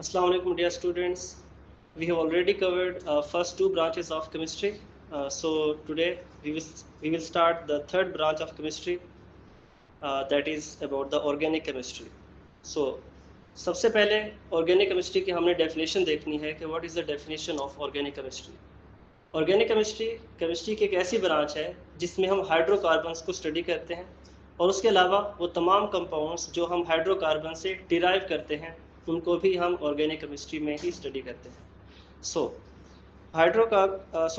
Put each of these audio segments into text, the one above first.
Assalamu alaikum, dear students. We have already covered first two branches of chemistry. So today we will start the third branch of chemistry, that is about the organic chemistry. So सबसे पहले organic chemistry की हमने definition देखनी है कि what is the definition of organic chemistry. Organic chemistry की एक ऐसी ब्रांच है जिसमें हम हाइड्रोकार्बन्स को स्टडी करते हैं और उसके अलावा वो तमाम कंपाउंड्स जो हम हाइड्रोकार्बन से डिराइव करते हैं उनको भी हम ऑर्गेनिक केमिस्ट्री में ही स्टडी करते हैं। सो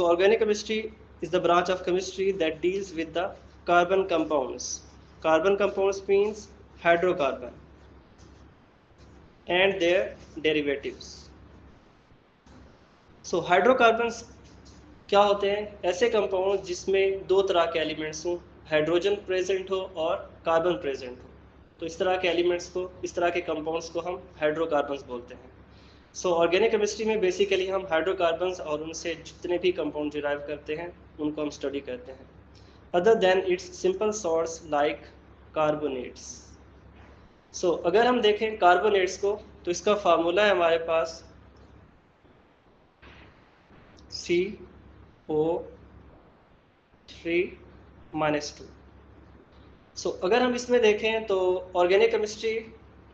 organic chemistry is the branch of chemistry that deals with the carbon compounds. Carbon compounds means hydrocarbon and their derivatives. So hydrocarbons क्या होते हैं? ऐसे कंपाउंड जिसमें दो तरह के एलिमेंट्स हों, हाइड्रोजन प्रेजेंट हो और कार्बन प्रेजेंट हो। तो इस तरह के एलिमेंट्स को, इस तरह के कंपाउंड्स को हम हाइड्रोकार्बन्स बोलते हैं। सो ऑर्गेनिक केमिस्ट्री में बेसिकली हम हाइड्रोकार्बन्स और उनसे जितने भी कंपाउंड डिराइव करते हैं उनको हम स्टडी करते हैं, other than its simple salts like carbonates. So अगर हम देखें कार्बोनेट्स को तो इसका फार्मूला है हमारे पास CO3-2। सो अगर हम इसमें देखें तो ऑर्गेनिक केमिस्ट्री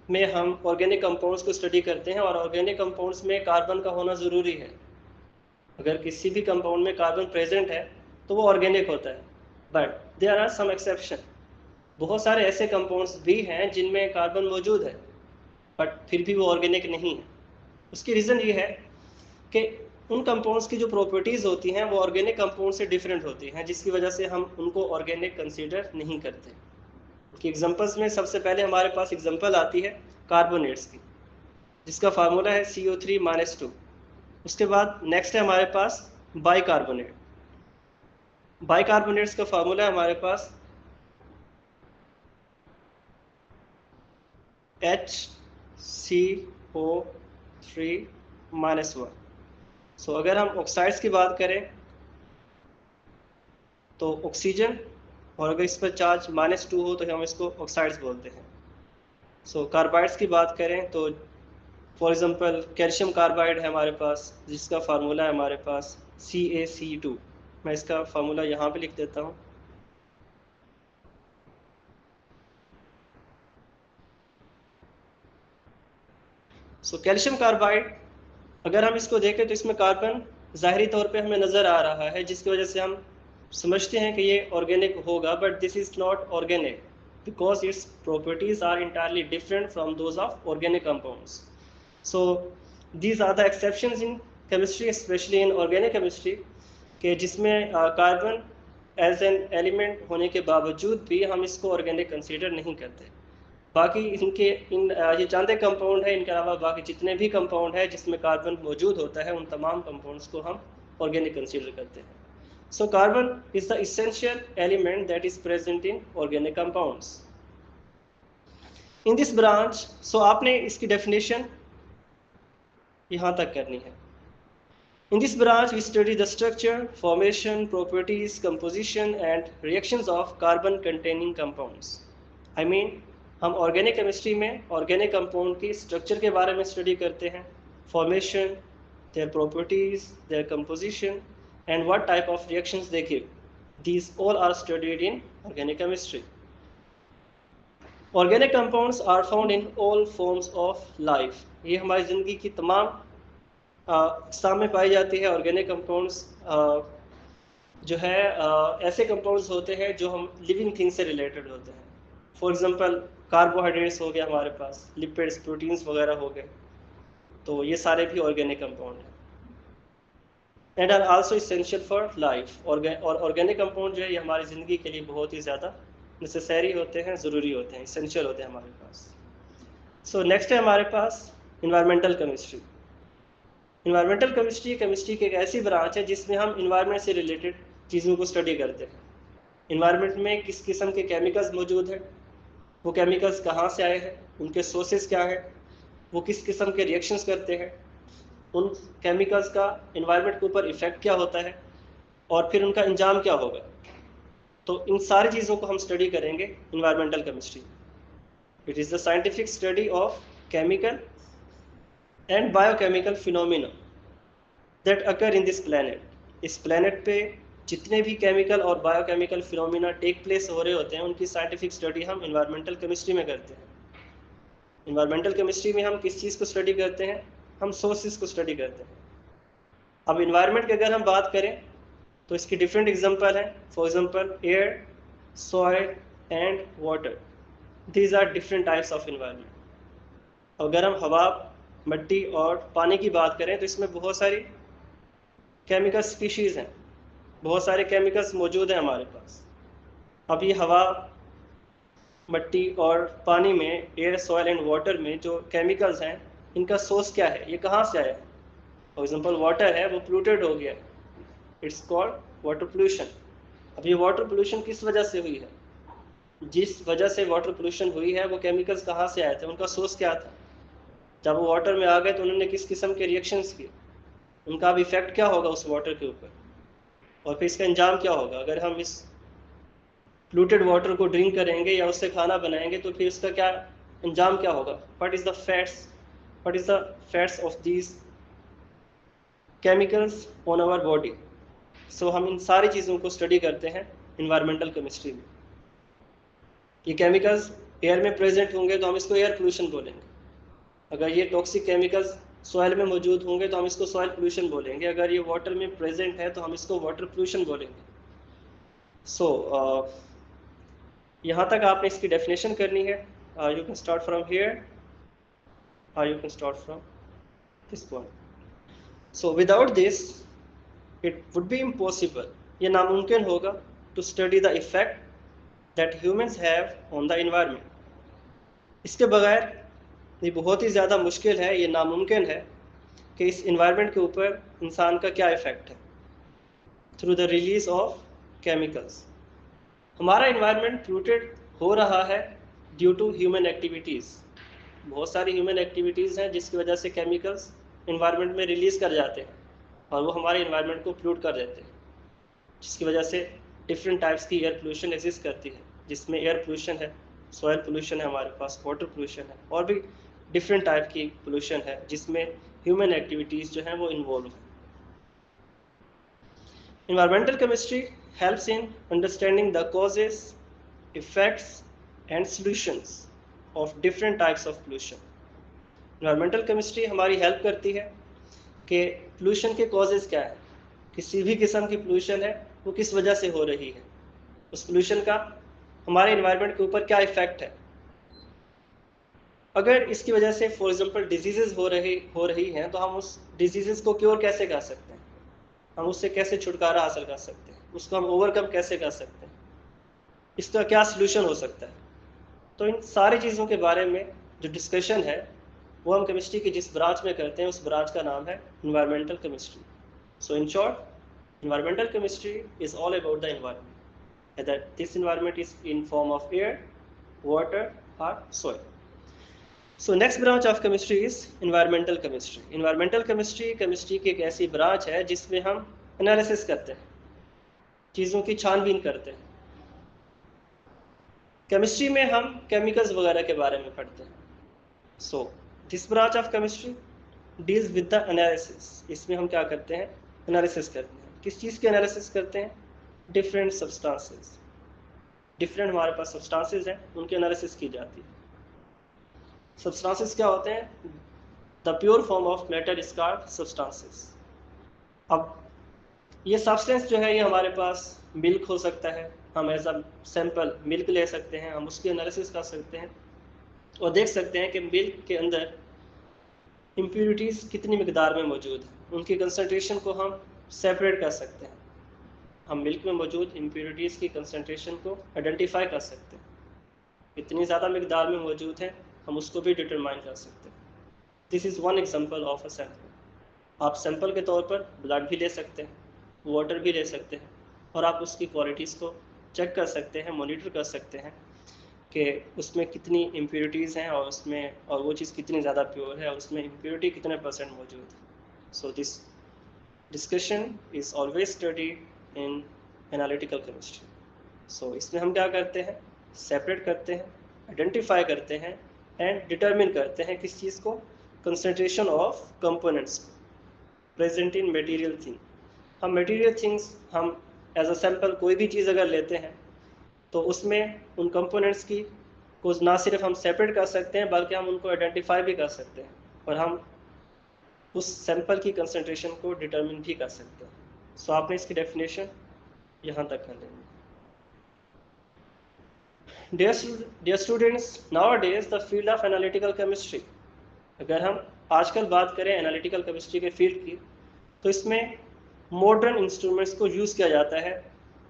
में हम ऑर्गेनिक कंपाउंड्स को स्टडी करते हैं और ऑर्गेनिक कंपाउंड्स में कार्बन का होना ज़रूरी है। अगर किसी भी कंपाउंड में कार्बन प्रेजेंट है तो वो ऑर्गेनिक होता है, but there are some exception. बहुत सारे ऐसे कंपाउंड्स भी हैं जिनमें कार्बन मौजूद है बट फिर भी वो ऑर्गेनिक नहीं है। उसकी रीज़न ये है कि उन कंपाउंड्स की जो प्रॉपर्टीज़ होती हैं वो ऑर्गेनिक कंपाउंड से डिफरेंट होती हैं, जिसकी वजह से हम उनको ऑर्गेनिक कंसीडर नहीं करते। उनकी एग्जांपल्स में सबसे पहले हमारे पास एग्जांपल आती है कार्बोनेट्स की, जिसका फार्मूला है CO3-2। उसके बाद नेक्स्ट है हमारे पास बाइकार्बोनेट। बाइकार्बोनेट्स का फार्मूला है हमारे पास HCO3-1। सो अगर हम ऑक्साइड्स की बात करें तो ऑक्सीजन, और अगर इस पर चार्ज -2 हो तो हम इसको ऑक्साइड्स बोलते हैं। सो कार्बाइड्स की बात करें तो फॉर एग्जांपल कैल्शियम कार्बाइड है हमारे पास, जिसका फार्मूला है हमारे पास CaC2। मैं इसका फार्मूला यहाँ पे लिख देता हूँ। सो कैल्शियम कार्बाइड अगर हम इसको देखें तो इसमें कार्बन ज़ाहरी तौर पे हमें नज़र आ रहा है, जिसकी वजह से हम समझते हैं कि ये ऑर्गेनिक होगा, but this is not organic because its properties are entirely different from those of organic compounds. So these are the exceptions in chemistry, specially in organic chemistry, के जिसमें कार्बन एज एन एलिमेंट होने के बावजूद भी हम इसको organic consider नहीं करते। बाकी ये चांदे कंपाउंड है, इनके अलावा बाकी जितने भी कंपाउंड है जिसमें कार्बन मौजूद होता है उन तमाम कंपाउंड्स को हम ऑर्गेनिक कंसीडर करते हैं। So carbon is the essential element that is present in organic compounds. In this branch, so आपने इसकी डेफिनेशन यहाँ तक करनी है। In this branch, we study the structure, formation, properties, composition, and reactions of carbon-containing compounds. I mean, हम organic chemistry में organic compound की structure के बारे में स्टडी करते हैं, formation, their properties, their composition, and what type of reactions they give. These all are studied in organic chemistry. Organic compounds are found in all forms of life. ये हमारी ज़िंदगी की तमाम अक़साम में पाई जाती है। ऑर्गेनिक कंपाउंड्स जो है ऐसे कंपाउंड्स होते हैं जो हम लिविंग थिंग से रिलेटेड होते हैं। फॉर एग्जांपल कार्बोहाइड्रेट्स हो गया हमारे पास, लिपिड्स, प्रोटीन्स वगैरह हो गए, तो ये सारे भी ऑर्गेनिक कंपाउंड हैं and are also essential for life. और ऑर्गेनिक कंपाउंड जो है ये हमारी ज़िंदगी के लिए बहुत ही ज़्यादा नेसेसरी होते हैं, ज़रूरी होते हैं, इसेंशियल होते हैं हमारे पास। सो नेक्स्ट है हमारे पास इन्वायरमेंटल केमिस्ट्री। इन्वायरमेंटल केमिस्ट्री की एक ऐसी ब्रांच है जिसमें हम इन्वायरमेंट से रिलेटेड चीज़ों को स्टडी करते हैं। इन्वायरमेंट में किस किस्म के केमिकल्स मौजूद हैं, वो केमिकल्स कहाँ से आए हैं, उनके सोर्सेज क्या हैं, वो किस किस्म के रिएक्शंस करते हैं, उन केमिकल्स का इन्वायरमेंट के ऊपर इफ़ेक्ट क्या होता है और फिर उनका अंजाम क्या होगा। तो इन सारी चीज़ों को हम स्टडी करेंगे environmental chemistry. It is the scientific study of chemical and biochemical phenomena that occur in this planet. इस प्लैनेट पे जितने भी केमिकल और बायोकेमिकल फिनोमिना टेक प्लेस हो रहे होते हैं उनकी साइंटिफिक स्टडी हम इन्वायरमेंटल केमिस्ट्री में करते हैं। इन्वायरमेंटल केमिस्ट्री में हम किस चीज़ को स्टडी करते हैं? हम सोर्सेज को स्टडी करते हैं। अब इन्वायरमेंट की अगर हम बात करें तो इसकी डिफरेंट एग्जांपल हैं। For example air, soil and water, these are different types of environment. अगर हम हवा, मिट्टी और पानी की बात करें तो इसमें बहुत सारी केमिकल स्पीशीज़ हैं, बहुत सारे केमिकल्स मौजूद हैं हमारे पास। अब ये हवा, मिट्टी और पानी में, एयर, सॉइल एंड वाटर में जो केमिकल्स हैं इनका सोर्स क्या है, ये कहाँ से आया है? फॉर एग्जांपल वाटर है, वो पोल्यूटेड हो गया, इट्स कॉल्ड वाटर पोल्यूशन। अब ये वाटर पोल्यूशन किस वजह से हुई है? जिस वजह से वाटर पोल्यूशन हुई है वो केमिकल्स कहाँ से आए थे, उनका सोर्स क्या था? जब वो वाटर में आ गए तो उन्होंने किस किस्म के रिएक्शंस किए, उनका अब इफेक्ट क्या होगा उस वाटर के ऊपर, और फिर इसका अंजाम क्या होगा? अगर हम इस पोल्यूटेड वाटर को ड्रिंक करेंगे या उससे खाना बनाएंगे तो फिर उसका क्या अंजाम क्या होगा? What is the fates of these chemicals on our body? So हम इन सारी चीज़ों को स्टडी करते हैं इन्वायरमेंटल केमिस्ट्री में। ये केमिकल्स एयर में प्रेजेंट होंगे तो हम इसको एयर पोल्यूशन बोलेंगे। अगर ये टॉक्सिक केमिकल्स सॉइल में मौजूद होंगे तो हम इसको सॉइल पोल्यूशन बोलेंगे। अगर ये वाटर में प्रेजेंट है तो हम इसको वाटर पोल्यूशन बोलेंगे। सो यहाँ तक आपने इसकी डेफिनेशन करनी है। You can start from here, you can start from this point. So without this it would be impossible, ये नामुमकिन होगा, to study the effect that humans have on the environment. इसके बगैर ये बहुत ही ज़्यादा मुश्किल है, ये नामुमकिन है कि इस इन्वायरमेंट के ऊपर इंसान का क्या इफ़ेक्ट है through the release of chemicals. हमारा इन्वायरमेंट पोल्यूटेड हो रहा है ड्यू टू ह्यूमन एक्टिविटीज़। बहुत सारी ह्यूमन एक्टिविटीज़ हैं जिसकी वजह से केमिकल्स इन्वायरमेंट में रिलीज़ कर जाते हैं और वो हमारे इन्वायरमेंट को पोल्यूट कर देते हैं, जिसकी वजह से डिफरेंट टाइप्स की एयर पोल्यूशन एग्जिस्ट करती है, जिसमें एयर पोल्यूशन है, सॉइल पोल्यूशन है, हमारे पास वाटर पोल्यूशन है, और भी डिफरेंट टाइप की पोल्यूशन है जिसमें ह्यूमन एक्टिविटीज़ जो हैं वो इन्वॉल्व हैं। Environmental chemistry helps in understanding the causes, effects and solutions of different types of pollution. Environmental chemistry हमारी हेल्प करती है कि पोल्यूशन के कॉजेज़ क्या है, किसी भी किस्म की पोल्यूशन है वो किस वजह से हो रही है, उस पोल्यूशन का हमारे इन्वायरमेंट के ऊपर क्या इफ़ेक्ट है। अगर इसकी वजह से फॉर एग्जांपल डिजीज़ेज़ हो रही हैं तो हम उस डिजीज़ेज़ को क्योर कैसे कर सकते हैं, हम उससे कैसे छुटकारा हासिल कर सकते हैं, उसको हम ओवरकम कैसे कर सकते हैं, इसका क्या सलूशन हो सकता है। तो इन सारी चीज़ों के बारे में जो डिस्कशन है वो हम केमिस्ट्री की जिस ब्रांच में करते हैं उस ब्रांच का नाम है environmental chemistry. So in short, environmental chemistry is all about the environment, whether this environment is in form of air, water or soil. So next branch of chemistry is environmental chemistry. Environmental chemistry chemistry की एक ऐसी branch है जिसमें हम analysis करते हैं, चीज़ों की छानबीन करते हैं। केमिस्ट्री में हम केमिकल्स वगैरह के बारे में पढ़ते हैं। So this branch of chemistry deals with the analysis. इसमें हम क्या करते हैं? एनालिसिस करते हैं। किस चीज़ के एनालिसिस करते हैं? डिफरेंट सब्सटेंसेस, डिफरेंट हमारे पास सब्सटेंसेस हैं, उनकी एनालिसिस की जाती है। सब्सटेंसेस क्या होते हैं? The pure form of matter is called substances. अब ये सब्सटेंस जो है ये हमारे पास मिल्क हो सकता है, हम एज अ सैंपल मिल्क ले सकते हैं, हम उसकी एनालिसिस कर सकते हैं और देख सकते हैं कि मिल्क के अंदर इम्प्यूरिटीज़ कितनी मिकदार में मौजूद है, उनकी कंसनट्रेशन को हम सेपरेट कर सकते हैं। हम मिल्क में मौजूद इम्प्यूरिटीज़ की कंसनट्रेशन को आइडेंटिफाई कर सकते हैं, इतनी ज़्यादा मिकदार में मौजूद है हम उसको भी डिटरमाइन कर सकते हैं। This is one example of a sample. आप सैंपल के तौर पर ब्लड भी ले सकते हैं, वाटर भी ले सकते हैं और आप उसकी क्वालिटीज़ को चेक कर सकते हैं, मॉनिटर कर सकते हैं कि उसमें कितनी इम्प्यूरिटीज़ हैं और वो चीज़ कितनी ज़्यादा प्योर है और उसमें इम्प्यूरिटी कितने % मौजूद है। So this discussion is always studied in analytical chemistry. So इसमें हम क्या करते हैं? सेपरेट करते हैं, आइडेंटिफाई करते हैं एंड डिटरमिन करते हैं किस चीज़ को, concentration of components present in material thing. हम मटेरियल थिंग्स हम एज अ सैंपल कोई भी चीज़ अगर लेते हैं तो उसमें उन कंपोनेंट्स की को ना सिर्फ हम सेपरेट कर सकते हैं बल्कि हम उनको आइडेंटिफाई भी कर सकते हैं और हम उस सैंपल की कंसंट्रेशन को डिटरमिन भी कर सकते हैं। सो आपने इसकी डेफिनेशन यहाँ तक कर लेंगे। Dear students, nowadays the field of analytical chemistry, अगर हम आजकल बात करें एनालिटिकल केमिस्ट्री के फील्ड की तो इसमें मॉडर्न इंस्ट्रूमेंट्स को यूज़ किया जाता है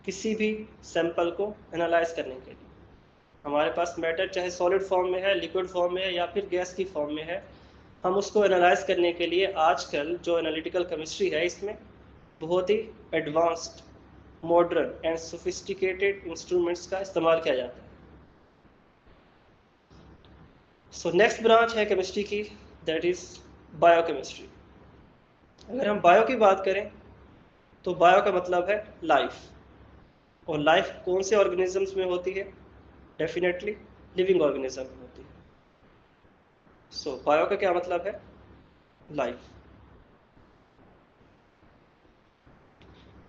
किसी भी सैंपल को एनालाइज करने के लिए। हमारे पास मैटर चाहे सॉलिड फॉर्म में है, लिक्विड फॉर्म में है या फिर गैस की फॉर्म में है, हम उसको एनालाइज करने के लिए आजकल जो एनालिटिकल केमिस्ट्री है इसमें बहुत ही advanced, modern and sophisticated instruments का इस्तेमाल किया जाता है। सो नेक्स्ट ब्रांच है केमिस्ट्री की, दैट इज बायोकेमिस्ट्री। अगर हम बायो की बात करें तो बायो का मतलब है लाइफ, और लाइफ कौन से ऑर्गेनिजम्स में होती है? डेफिनेटली लिविंग ऑर्गेनिज्म में होती है। सो बायो का क्या मतलब है? लाइफ।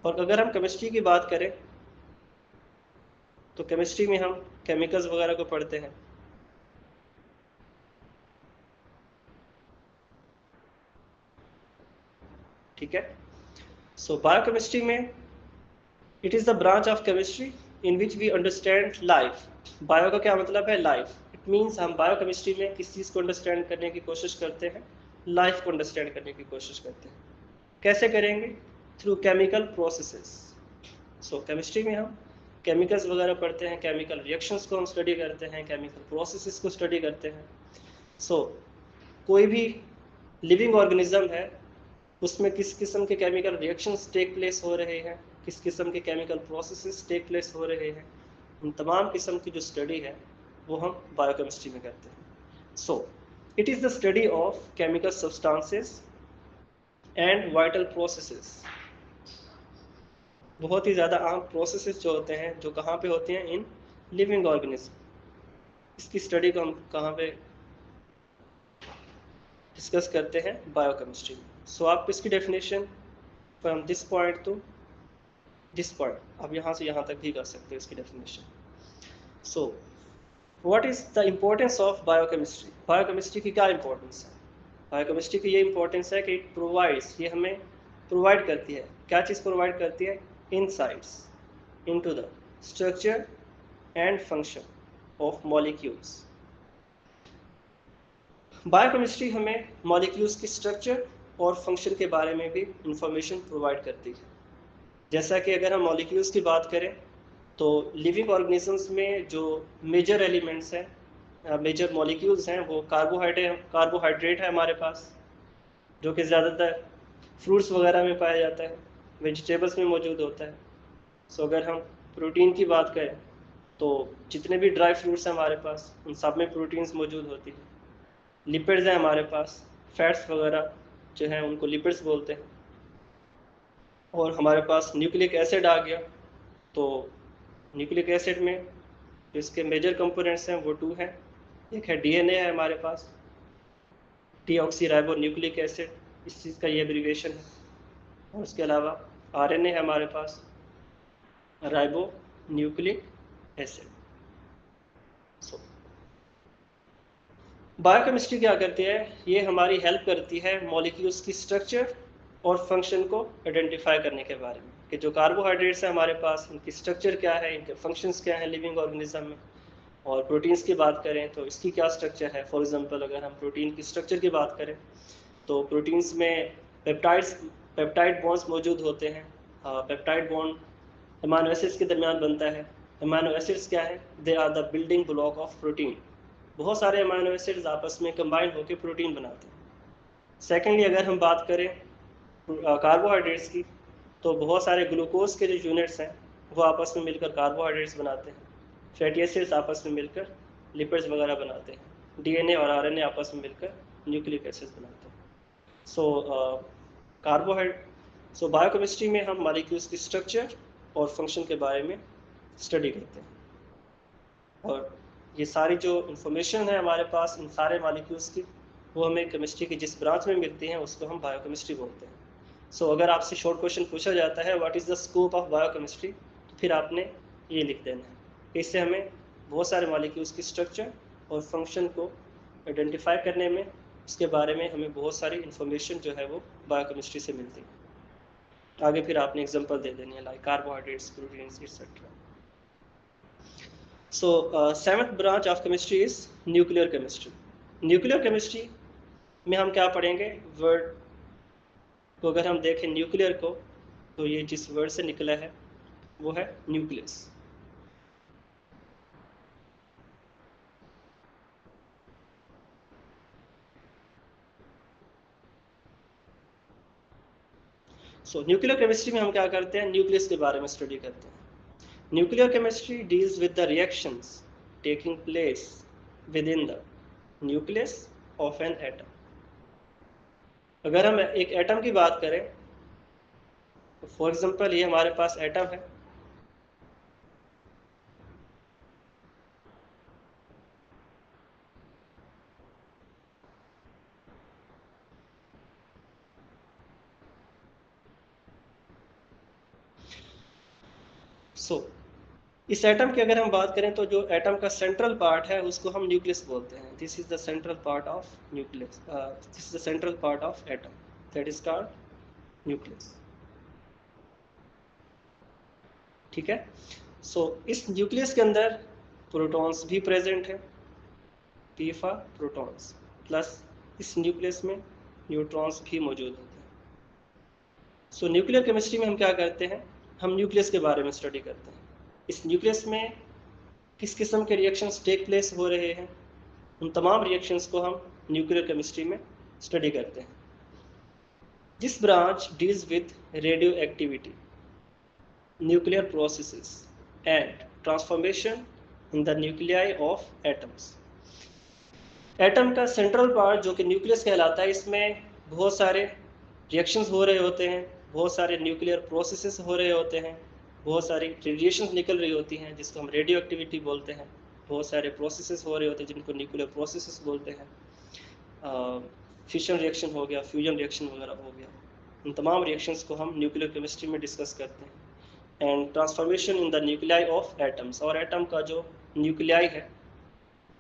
और अगर हम केमिस्ट्री की बात करें तो केमिस्ट्री में हम केमिकल्स वगैरह को पढ़ते हैं। ठीक है। सो बायोकेमिस्ट्री में it is the branch of chemistry in which we understand life. Bio का क्या मतलब है? लाइफ। इट मीन्स हम बायोकेमिस्ट्री में किस चीज़ को अंडरस्टैंड करने की कोशिश करते हैं? लाइफ को अंडरस्टैंड करने की कोशिश करते हैं। कैसे करेंगे? Through chemical processes. So chemistry में हम केमिकल्स वगैरह पढ़ते हैं, केमिकल रिएक्शंस को हम स्टडी करते हैं, केमिकल प्रोसेसेस को स्टडी करते हैं। सो कोई भी लिविंग ऑर्गेनिज्म है उसमें किस किस्म के केमिकल रिएक्शंस टेक प्लेस हो रहे हैं, किस किस्म के केमिकल प्रोसेसेस टेक प्लेस हो रहे हैं, उन तमाम किस्म की जो स्टडी है वो हम बायोकेमिस्ट्री में करते हैं। So it is the study of chemical substances and vital processes. बहुत ही ज़्यादा आम प्रोसेसेस जो होते हैं जो कहाँ पे होते हैं? इन लिविंग ऑर्गेनिज्म। इसकी स्टडी को हम कहाँ पे डिस्कस करते हैं? बायोकेमिस्ट्री में। सो आप इसकी definition from this point to this point, आप यहाँ से यहाँ तक भी कर सकते हो इसकी definition. So what is the importance of biochemistry? Biochemistry की क्या इम्पोर्टेंस है? बायोकेमिस्ट्री की ये इम्पोर्टेंस है कि इट प्रोवाइड्स, ये हमें प्रोवाइड करती है। क्या चीज़ प्रोवाइड करती है? Insights into the structure and function of molecules. Biochemistry हमें मॉलिक्यूल्स की स्ट्रक्चर और फंक्शन के बारे में भी इंफॉर्मेशन प्रोवाइड करती है। जैसा कि अगर हम मॉलिक्यूल्स की बात करें तो लिविंग ऑर्गेनिजम्स में जो मेजर एलिमेंट्स हैं, मेजर मॉलिक्यूल्स हैं, वो कार्बोहाइड्रेट है हमारे पास, जो कि ज़्यादातर फ्रूट्स वगैरह में पाया जाता है, वेजिटेबल्स में मौजूद होता है। सो अगर हम प्रोटीन की बात करें तो जितने भी ड्राई फ्रूट्स हैं हमारे पास उन सब में प्रोटीन्स मौजूद होती है। लिपिड्स हैं हमारे पास, फैट्स वगैरह जो हैं उनको लिपिड्स बोलते हैं। और हमारे पास न्यूक्लिक एसिड आ गया, तो न्यूक्लिक एसिड में जो इसके मेजर कंपोनेंट्स हैं वो 2 हैं। एक है डीएनए है हमारे पास, डीऑक्सीराइबो न्यूक्लिक एसिड, इस चीज़ का ये एब्रीविएशन है। और उसके अलावा आरएनए है हमारे पास, राइबो न्यूक्लिक एसिड। सो बायोकेमिस्ट्री क्या करती है? ये हमारी हेल्प करती है मॉलिक्यूल्स की स्ट्रक्चर और फंक्शन को आइडेंटिफाई करने के बारे में, कि जो कार्बोहाइड्रेट्स हैं हमारे पास इनकी स्ट्रक्चर क्या है, इनके फंक्शंस क्या हैं लिविंग ऑर्गेनिज्म में। और प्रोटीन्स की बात करें तो इसकी क्या स्ट्रक्चर है। फॉर एग्जांपल अगर हम प्रोटीन की स्ट्रक्चर की बात करें तो प्रोटीन्स में पेप्टाइड बॉन्ड्स मौजूद होते हैं। पेप्टाइड बॉन्ड अमाइनो एसिड्स के दरमियान बनता है। अमाइनो एसिड्स क्या है? They are the building block of protein. बहुत सारे अमाइनो एसिड्स आपस में कंबाइन होकर प्रोटीन बनाते हैं। सेकेंडली अगर हम बात करें कार्बोहाइड्रेट्स की तो बहुत सारे ग्लूकोज के जो यूनिट्स हैं वो आपस में मिलकर कार्बोहाइड्रेट्स बनाते हैं। फैटी एसिड्स आपस में मिलकर लिपिड्स वगैरह बनाते हैं। डीएनए और आरएनए आपस में मिलकर न्यूक्लिक एसिड्स बनाते हैं। सो बायोकेमिस्ट्री में हम मॉलिक्यूल्स की स्ट्रक्चर और फंक्शन के बारे में स्टडी करते हैं। और ये सारी जो इंफॉर्मेशन है हमारे पास इन सारे मॉलिक्यूल्स की, वो हमें केमिस्ट्री की जिस ब्रांच में मिलती हैं उसको हम बायोकेमिस्ट्री बोलते हैं। सो अगर आपसे शॉर्ट क्वेश्चन पूछा जाता है what is the scope of biochemistry, तो फिर आपने ये लिख देना है। इससे हमें बहुत सारे मॉलिक्यूल्स की स्ट्रक्चर और फंक्शन को आइडेंटिफाई करने में, उसके बारे में हमें बहुत सारी इन्फॉर्मेशन जो है वो बायोकेमिस्ट्री से मिलती है। आगे फिर आपने एग्जांपल दे देनी है like carbohydrates, proteins etcetera. So seventh branch of chemistry is nuclear chemistry. Nuclear chemistry में हम क्या पढ़ेंगे, वर्ड तो अगर हम देखें न्यूक्लियर को, तो ये जिस वर्ड से निकला है वो है न्यूक्लियस। सो न्यूक्लियर केमिस्ट्री में हम क्या करते हैं, न्यूक्लियस के बारे में स्टडी करते हैं। Nuclear chemistry deals with the reactions taking place with in the nucleus of an atom. अगर हम एक एटम की बात करें तो फॉर एग्जांपल ये हमारे पास एटम है। इस एटम की अगर हम बात करें तो जो एटम का सेंट्रल पार्ट है उसको हम न्यूक्लियस बोलते हैं। This is the central part of nucleus, this is the central part of atom, that is called nucleus. ठीक है। इस न्यूक्लियस के अंदर प्रोटॉन्स भी प्रेजेंट है, पी फॉर प्रोटॉन्स, प्लस इस न्यूक्लियस में न्यूट्रॉन्स भी मौजूद होते हैं। न्यूक्लियर केमिस्ट्री में हम क्या करते हैं, हम न्यूक्लियस के बारे में स्टडी करते हैं। इस न्यूक्लियस में किस किस्म के रिएक्शंस टेक प्लेस हो रहे हैं, उन तमाम रिएक्शंस को हम न्यूक्लियर केमिस्ट्री में स्टडी करते हैं। This branch deals with radio activity, nuclear processes and transformation in the nuclei of atoms. Atom का सेंट्रल पार्ट जो कि न्यूक्लियस कहलाता है, इसमें बहुत सारे रिएक्शंस हो रहे होते हैं, बहुत सारे न्यूक्लियर प्रोसेसेस हो रहे होते हैं, बहुत सारी रेडिएशन निकल रही होती हैं जिसको हम रेडियो एक्टिविटी बोलते हैं, बहुत सारे प्रोसेसेस हो रहे होते हैं जिनको न्यूक्लियर प्रोसेसेस बोलते हैं। फिशन रिएक्शन हो गया, फ्यूजन रिएक्शन वगैरह हो गया, इन तमाम रिएक्शंस को हम न्यूक्लियर केमिस्ट्री में डिस्कस करते हैं। And transformation in the nuclei of atoms, और एटम का जो न्यूक्लियाई है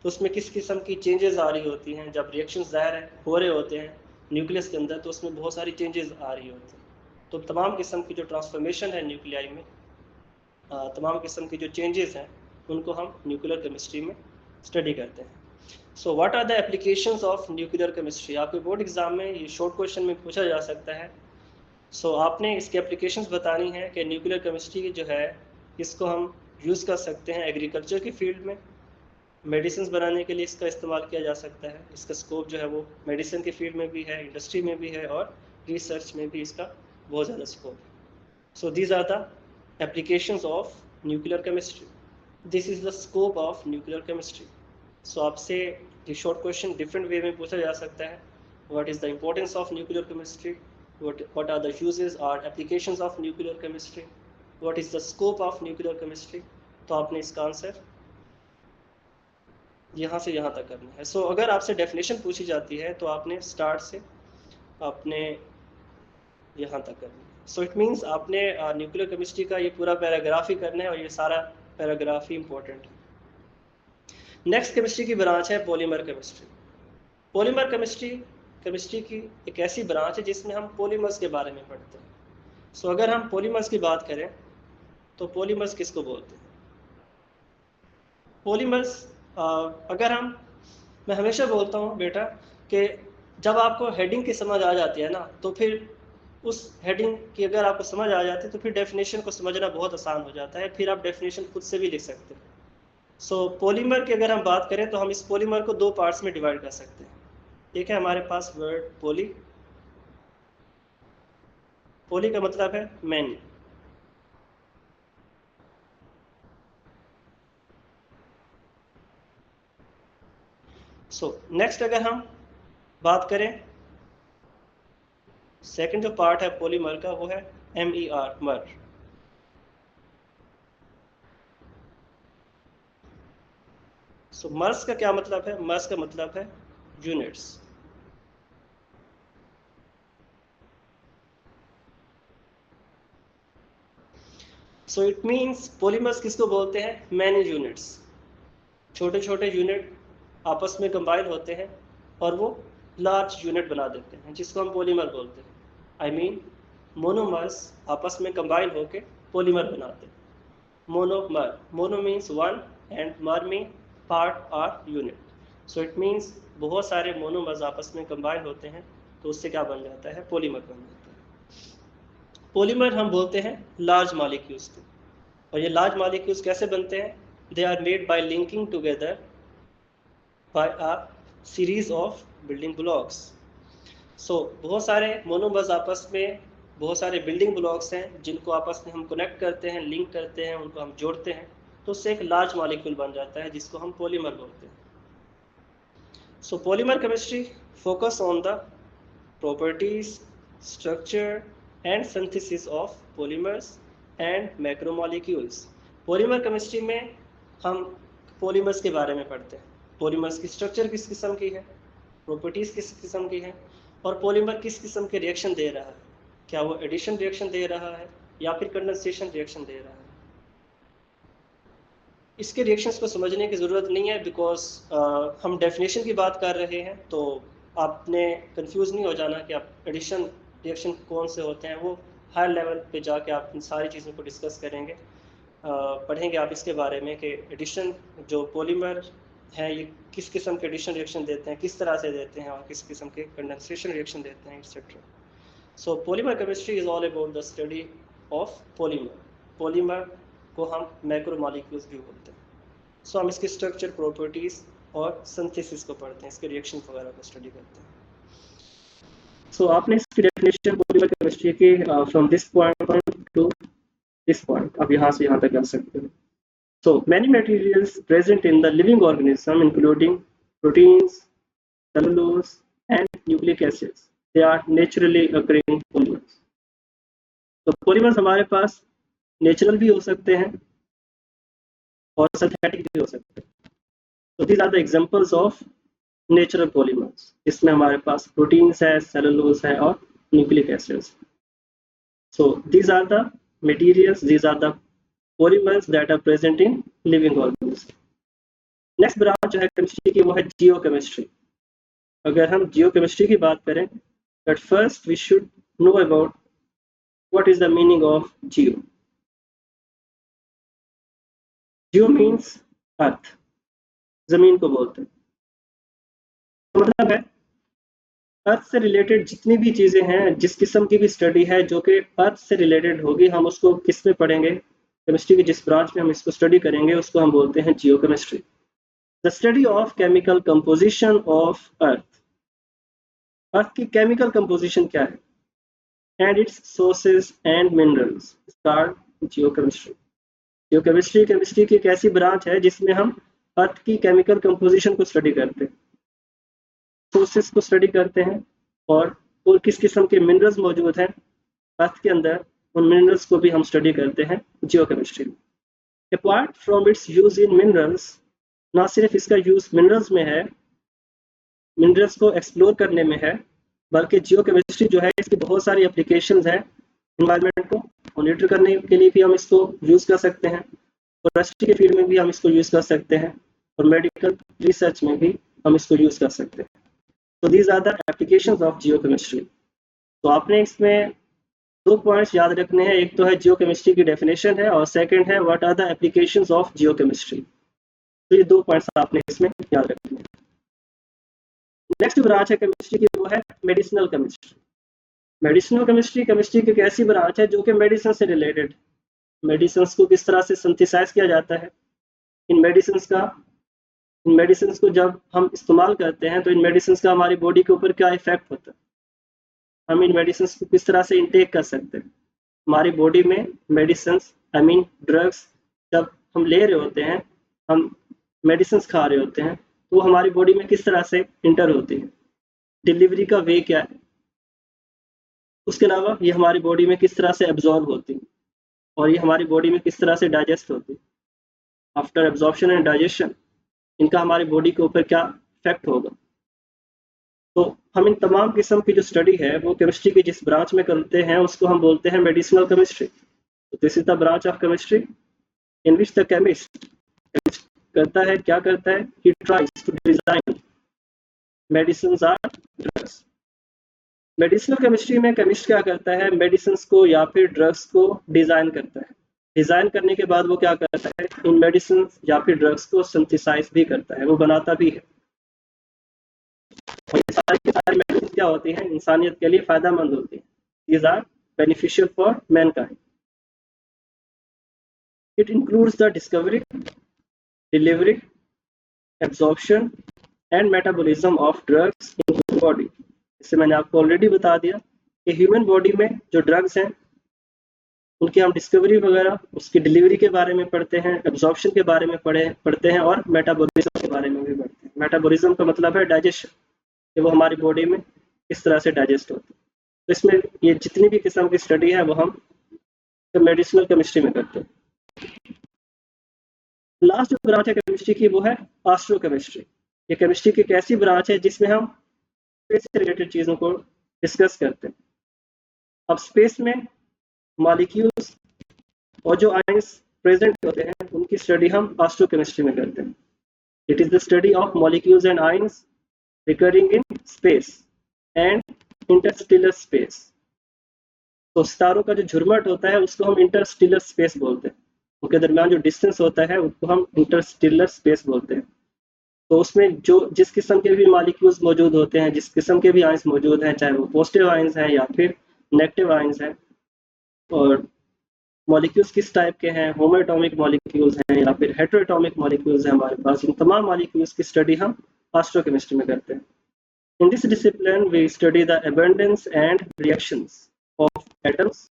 तो उसमें किस किस्म की चेंजेस आ रही होती हैं। जब रिएक्शंस ज़ाहिर हो रहे होते हैं न्यूक्लियस के अंदर तो उसमें बहुत सारी चेंजेस आ रही होती हैं। तो तमाम किस्म की जो ट्रांसफॉर्मेशन है न्यूक्लियाई में, तमाम किस्म की जो चेंजेस हैं उनको हम न्यूक्लियर केमिस्ट्री में स्टडी करते हैं। So what are the applications of nuclear chemistry, आपके बोर्ड एग्जाम में ये शॉर्ट क्वेश्चन में पूछा जा सकता है। आपने इसके एप्लीकेशंस बतानी है कि न्यूक्लियर केमिस्ट्री जो है इसको हम यूज़ कर सकते हैं एग्रीकल्चर की फील्ड में, मेडिसिन बनाने के लिए इसका इस्तेमाल किया जा सकता है। इसका स्कोप जो है वो मेडिसिन की फील्ड में भी है, इंडस्ट्री में भी है, और रिसर्च में भी इसका बहुत ज़्यादा स्कोप है। So these are the applications of nuclear chemistry. This is the scope of nuclear chemistry. आपसे ये short question different way में पूछा जा सकता है, what is the importance of nuclear chemistry, what are the uses or applications of nuclear chemistry, what is the scope of nuclear chemistry। तो आपने इसका आंसर यहाँ से यहाँ तक करना है। अगर आपसे डेफिनेशन पूछी जाती है तो आपने स्टार्ट से आपने यहाँ तक करना है। इट मीन्स आपने न्यूक्लियर केमिस्ट्री का ये पूरा पैराग्राफ ही करना है, और ये सारा पैराग्राफ ही इंपॉर्टेंट है। नेक्स्ट केमिस्ट्री की ब्रांच है पॉलीमर केमिस्ट्री। पॉलीमर केमिस्ट्री की एक ऐसी ब्रांच है जिसमें हम पॉलीमर्स के बारे में पढ़ते हैं। अगर हम पॉलीमर्स की बात करें तो पॉलीमर्स किसको बोलते हैं? पॉलीमर्स मैं हमेशा बोलता हूँ बेटा कि जब आपको हेडिंग की समझ आ जाती है ना, तो फिर उस हेडिंग की अगर आपको समझ आ जाती है तो फिर डेफिनेशन को समझना बहुत आसान हो जाता है, फिर आप डेफिनेशन खुद से भी लिख सकते हैं। पॉलीमर की अगर हम बात करें तो हम इस पॉलीमर को दो पार्ट्स में डिवाइड कर सकते हैं। एक है हमारे पास वर्ड पॉली, पॉली का मतलब है मैनी। नेक्स्ट अगर हम बात करें सेकंड जो पार्ट है पॉलीमर का वो है MER, मर। मर्स का क्या मतलब है? मर्स का मतलब है units. So it means polymers किसको बोलते हैं? मैनी यूनिट्स, छोटे छोटे यूनिट आपस में कंबाइन होते हैं और वो लार्ज यूनिट बना देते हैं, जिसको हम पॉलीमर बोलते हैं। आई मीन मोनोमर्स आपस में कंबाइन होकर पॉलीमर बनाते हैं। Monomer, mono means one and mer mean part or unit. So it means बहुत सारे मोनोमर्स आपस में कंबाइन होते हैं तो उससे क्या बन जाता है? पॉलीमर बन जाता है। पॉलीमर हम बोलते हैं लार्ज मॉलिक्यूल्स को, और ये लार्ज मॉलिक्यूल्स कैसे बनते हैं? They are made by linking together by a series of building blocks. So बहुत सारे मोनोमर्स आपस में बहुत सारे बिल्डिंग ब्लॉक्स हैं जिनको आपस में हम कनेक्ट करते हैं, लिंक करते हैं, उनको हम जोड़ते हैं तो उससे एक लार्ज मॉलिक्यूल बन जाता है जिसको हम पॉलीमर बोलते हैं। So polymer chemistry focus on the properties, structure and synthesis of polymers and macromolecules। Polymer chemistry में हम पॉलीमर्स के बारे में पढ़ते हैं। पॉलीमर्स की स्ट्रक्चर किस किस्म की है, प्रॉपर्टीज किस किस्म की है, और पॉलीमर किस किस्म के रिएक्शन दे रहा है, क्या वो एडिशन रिएक्शन दे रहा है या फिर कंडेंसेशन रिएक्शन दे रहा है। इसके रिएक्शंस को समझने की ज़रूरत नहीं है बिकॉज हम डेफिनेशन की बात कर रहे हैं, तो आपने कंफ्यूज नहीं हो जाना कि आप एडिशन रिएक्शन कौन से होते हैं। वो हायर लेवल पे जाके आप इन सारी चीज़ों को डिस्कस करेंगे, पढ़ेंगे आप इसके बारे में कि एडिशन जो पॉलीमर हैं ये किस किस्म के एडिशन रिएक्शन देते हैं, किस तरह से देते हैं, और किस किस्म के कंडेंसेशन रिएक्शन देते हैं, etcetera. So polymer chemistry is all about the study of polymer. Polymer को हम मैक्रोमॉलिक्यूल्स भी बोलते हैं। सो हम इसके स्ट्रक्चर, प्रॉपर्टीज और सिंथेसिस को पढ़ते हैं, इसके रिएक्शन वगैरह को स्टडी करते हैं। सो आपने इसकी डेफिनेशन पॉलीमर केमिस्ट्री की from this point to this point आप यहाँ से यहाँ तक कर सकते हैं। So many materials present in the living organism including proteins, cellulose and nucleic acids, they are naturally occurring polymers. तो पॉलीमर्स हमारे पास नेचुरल भी हो सकते हैं और सिंथेटिक भी हो सकते हैं। तो these are the examples of natural polymers. इसमें हमारे पास प्रोटीन्स है, सेलुलोज है और nucleic acids. So these are the materials, these are the polymers that are present in living organism. Next branch जो है केमिस्ट्री की वो है जियोकेमिस्ट्री। अगर हम जियोकेमिस्ट्री की बात करें, but first we should know about what is the meaning of geo. Geo means earth, जमीन को बोलते हैं। मतलब है अर्थ से रिलेटेड जितनी भी चीजें हैं, जिस किस्म की भी स्टडी है जो कि अर्थ से रिलेटेड होगी, हम उसको किस में पढ़ेंगे? केमिस्ट्री की जिस ब्रांच में हम इसको स्टडी करेंगे उसको हम बोलते हैं geochemistry. The study of chemical composition of earth. Earth की केमिकल कंपोजिशन क्या है and its sources and minerals called geochemistry. Geochemistry chemistry की एक ऐसी ब्रांच है जिसमें हम अर्थ की केमिकल कंपोजिशन को स्टडी करते हैं, सोर्सेस को स्टडी करते हैं, और किस किस्म के मिनरल्स मौजूद हैं अर्थ के अंदर, उन मिनरल्स को भी हम स्टडी करते हैं जियोकेमिस्ट्री में। Apart from its use in minerals, ना सिर्फ इसका यूज मिनरल्स में है, मिनरल्स को एक्सप्लोर करने में है, बल्कि जियोकेमिस्ट्री जो है इसकी बहुत सारी एप्लीकेशंस हैं। एनवायरनमेंट को मॉनिटर करने के लिए भी हम इसको यूज कर सकते हैं, फॉरेस्ट्री के फील्ड में भी हम इसको यूज कर सकते हैं, और मेडिकल रिसर्च में भी हम इसको यूज कर सकते हैं। तो these are the applications of geochemistry. तो आपने इसमें दो पॉइंट्स याद रखने हैं, एक तो है जियोकेमिस्ट्री की डेफिनेशन है और सेकंड है what are the applications of geochemistry. तो ये दो पॉइंट्स आपने इसमें याद रखने हैं। नेक्स्ट ब्रांच है केमिस्ट्री की, वो है medicinal chemistry. Medicinal chemistry chemistry की एक ऐसी ब्रांच है जो कि मेडिसिन से रिलेटेड, मेडिसिन को किस तरह से सिंथेसाइज किया जाता है, इन मेडिसिन को जब हम इस्तेमाल करते हैं तो इन मेडिसिन का हमारी बॉडी के ऊपर क्या इफेक्ट होता है, हम इन मेडिसिन को किस तरह से इनटेक कर सकते हैं। हमारी बॉडी में मेडिसिन आई मीन ड्रग्स जब हम ले रहे होते हैं, हम मेडिसिन खा रहे होते हैं, तो वो हमारी बॉडी में किस तरह से इंटर होती है, डिलीवरी का वे क्या है, उसके अलावा ये हमारी बॉडी में किस तरह से एब्जॉर्ब होती है, और ये हमारी बॉडी में किस तरह से डाइजेस्ट होती है। आफ्टर एब्जॉर्प्शन एंड डाइजेशन इनका हमारी बॉडी के ऊपर क्या इफेक्ट होगा। तो हम इन तमाम किस्म की जो स्टडी है वो केमिस्ट्री की जिस ब्रांच में करते हैं उसको हम बोलते हैं medicinal chemistry. This is the branch of chemistry in which the chemist करता है, क्या करता है, he tries to design medicines or drugs. Medicinal chemistry में केमिस्ट क्या करता है, मेडिसिन को या फिर ड्रग्स को डिजाइन करता है। डिजाइन करने के बाद वो क्या करता है, इन मेडिसिन या फिर ड्रग्स को सिंथेसाइज भी करता है, वो बनाता भी है। और ये सारी की सारी मेडिसिन क्या होती हैं, इंसानियत के लिए फायदेमंद होती हैं। These are beneficial for mankind. It includes the discovery, delivery, absorption and metabolism of drugs in human body. इससे मैंने आपको ऑलरेडी बता दिया कि ह्यूमन बॉडी में जो ड्रग्स हैं उनकी हम डिस्कवरी वगैरह, उसकी डिलीवरी के बारे में पढ़ते हैं, एब्जॉर्प्शन के बारे में पढ़ते हैं और मेटाबॉलिज्म के बारे में भी पढ़ते हैं। मेटाबॉलिज्म का मतलब है डाइजेशन, कि वो हमारी बॉडी में किस तरह से डाइजेस्ट होती है। तो इसमें ये जितनी भी किस्म की स्टडी है वो हम मेडिसिनल केमिस्ट्री में करते हैं। लास्ट जो ब्रांच है केमिस्ट्री की वो है एस्ट्रोकेमिस्ट्री। ये केमिस्ट्री की एक ऐसी ब्रांच है जिसमें हम स्पेस से रिलेटेड चीज़ों को डिस्कस करते हैं। अब स्पेस में मॉलिक्यूल्स और जो आयंस प्रेजेंट होते हैं उनकी स्टडी हम एस्ट्रोकेमिस्ट्री में करते हैं। It is the study of molecules and ions recurring in space and Interstellar space. तो सितारों का जो झुरमट होता है उसको हम इंटरस्टेलर स्पेस बोलते हैं। उनके दरमियान जो डिस्टेंस होता है उसको हम इंटरस्टेलर स्पेस बोलते हैं। तो उसमें जो जिस किस्म के भी मॉलिक्यूल्स मौजूद होते हैं, जिस किस्म के भी आयंस मौजूद हैं, चाहे वो पॉजिटिव आयंस हैं या फिर नेगेटिव आयंस हैं, और मॉलिक्यूल्स किस टाइप के हैं, होमोएटॉमिक मॉलिक्यूल्स हैं या फिर हेटेरोएटॉमिक मॉलिक्यूल्स हैं हमारे पास, इन तमाम मॉलिक्यूल्स की स्टडी हम एस्ट्रोकेमिस्ट्री में करते हैं। In this discipline we study the abundance and reactions of atoms,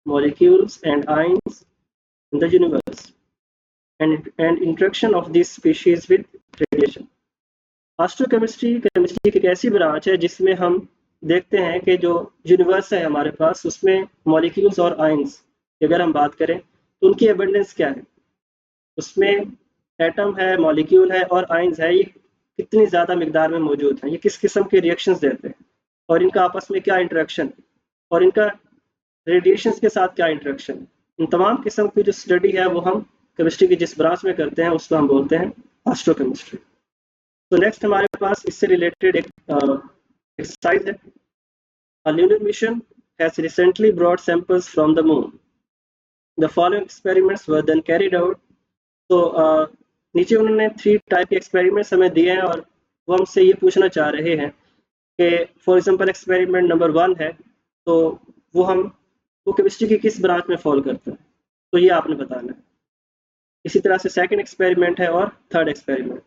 molecules and ions in the universe and interaction of these species with radiation. Astrochemistry chemistry की एक ऐसी ब्रांच है जिसमें हम देखते हैं कि जो यूनिवर्स है हमारे पास उसमें मॉलिक्यूल्स और आयंस की अगर हम बात करें तो उनकी एबंडेंस क्या है, उसमें एटम है, मॉलिक्यूल है और आयंस है, ये कितनी ज़्यादा मिकदार में मौजूद हैं, ये किस किस्म के रिएक्शंस देते हैं और इनका आपस में क्या इंटरेक्शन है और इनका रेडिएशंस के साथ क्या इंटरेक्शन है। इन तमाम किस्म की जो स्टडी है वो हम केमिस्ट्री की जिस ब्रांच में करते हैं उसको हम बोलते हैं एस्ट्रोकेमिस्ट्री। तो नेक्स्ट हमारे पास इससे रिलेटेड एक एक्सरसाइज है। A lunar mission has recently brought samples from the moon. The following experiments were then carried out. तो नीचे उन्होंने 3 टाइप के एक्सपेरिमेंट्स हमें दिए हैं और वो हमसे ये पूछना चाह रहे हैं कि फॉर एग्जांपल एक्सपेरिमेंट नंबर 1 है तो वो केमिस्ट्री की किस ब्रांच में फॉल करता है, तो ये आपने बताना है। इसी तरह से सेकंड एक्सपेरिमेंट है और थर्ड एक्सपेरिमेंट।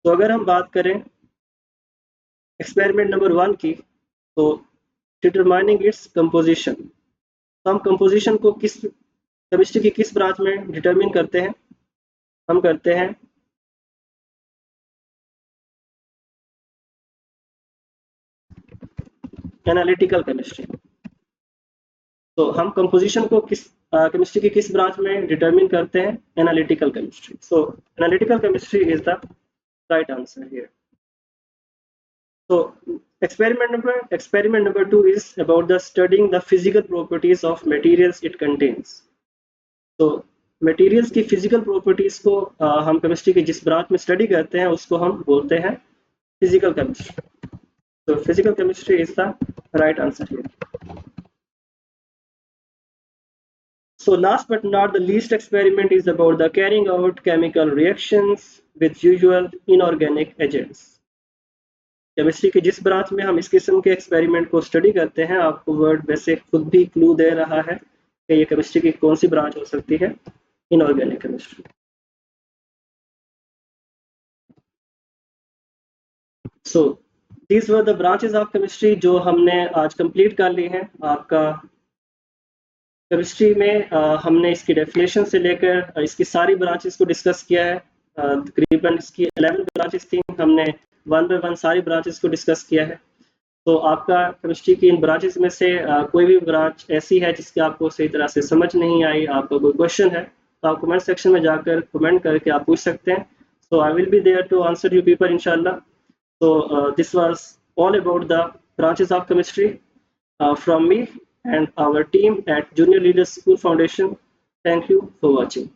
तो अगर हम बात करें एक्सपेरिमेंट नंबर 1 की, तो डिटरमाइनिंग इट्स कंपोजिशन, तो हम कंपोजिशन को किस केमिस्ट्री की किस ब्रांच में डिटरमिन करते हैं, हम करते हैं एनालिटिकल केमिस्ट्री। तो हम कंपोजिशन को किस केमिस्ट्री की किस ब्रांच में डिटरमिन करते हैं, analytical chemistry. So analytical chemistry is the right answer here. So experiment number 2 is about the studying the physical properties of materials it contains. तो मटेरियल्स की फिजिकल प्रॉपर्टीज को हम केमिस्ट्री की जिस ब्रांच में स्टडी करते हैं उसको हम बोलते हैं फिजिकल केमिस्ट्री। तो physical chemistry is the right answer here. So last but not the least experiment is about the carrying out chemical reactions with usual inorganic agents. Chemistry की जिस ब्रांच में हम इस किस्म के एक्सपेरिमेंट को स्टडी करते हैं, आपको वर्ड वैसे खुद भी क्लू दे रहा है कि ये केमिस्ट्री की कौन सी ब्रांच हो सकती है, inorganic chemistry. So these were the branches of chemistry जो हमने आज कंप्लीट कर ली हैं। आपका केमिस्ट्री में हमने इसकी डेफिनेशन से लेकर इसकी सारी ब्रांचेस को डिस्कस किया है। तकरीबन इसकी 11 ब्रांचेस थी, हमने 1 बाय 1 सारी ब्रांचेस को डिस्कस किया है। तो आपका केमिस्ट्री की इन ब्रांचेस में से कोई भी ब्रांच ऐसी है जिसकी आपको सही तरह से समझ नहीं आई, आपका कोई क्वेश्चन है, तो आप कमेंट सेक्शन में जाकर कमेंट करके आप पूछ सकते हैं। So I will be there to answer you people इंशाल्लाह। So this was all about the branches of chemistry from me. and our team at Junior Leaders School Foundation. Thank you for watching.